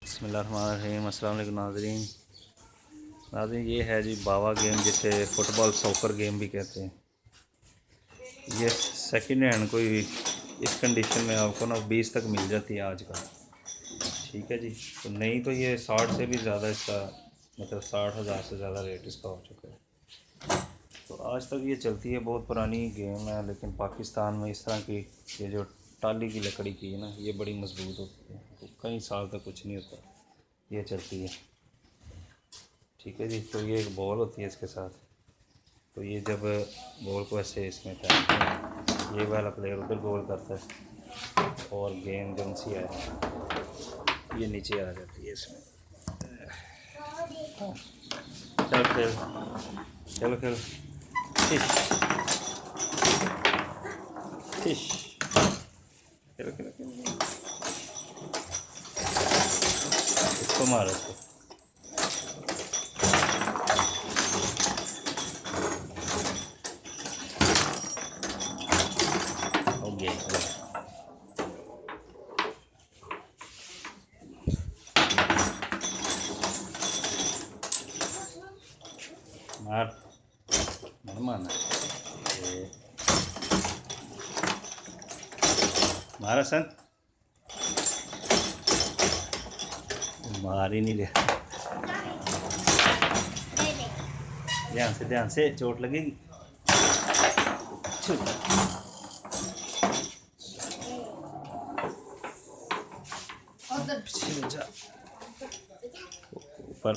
बिस्मिल्लाहिर्रहमानिर्रहीम। अस्सलाम वालेकुम नाज़रीन। ये है जी बावा गेम, जिसे फ़ुटबॉल सॉकर गेम भी कहते हैं। ये सेकंड हैंड कोई इस कंडीशन में आपको ना 20 तक मिल जाती है आजकल। ठीक है जी। तो नहीं तो ये 60 से भी ज़्यादा इसका मतलब 60,000 से ज़्यादा रेट इसका हो चुका है। तो आज तक ये चलती है, बहुत पुरानी गेम है। लेकिन पाकिस्तान में इस तरह की ये जो टाली की लकड़ी की है ना, ये बड़ी मजबूत होती है, तो कई साल तक कुछ नहीं होता, ये चलती है। ठीक है जी। तो ये एक बॉल होती है इसके साथ। तो ये जब बॉल को ऐसे इसमें फेंकते हैं, ये वाला प्लेयर उधर गोल करता है और गेंद जब सी आए ये नीचे आ जाती है इसमें। चल खेल, चलो खेल। फिश फिश, खेलो खेलो खेलो। इसको मारो इसको। हो गया। मार मत मारना, मारा सन, मार ही नहीं रहा। ध्यान से चोट लगेगी। ऊपर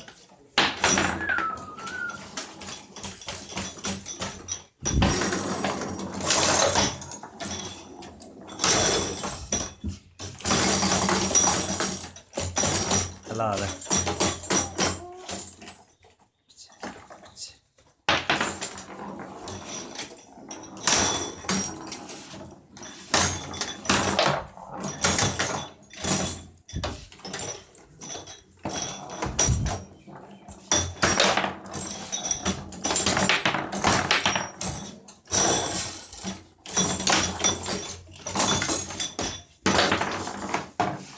चला रहा है।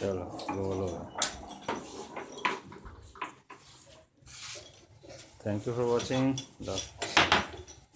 चलो गोल हो गया। Thank you for watching.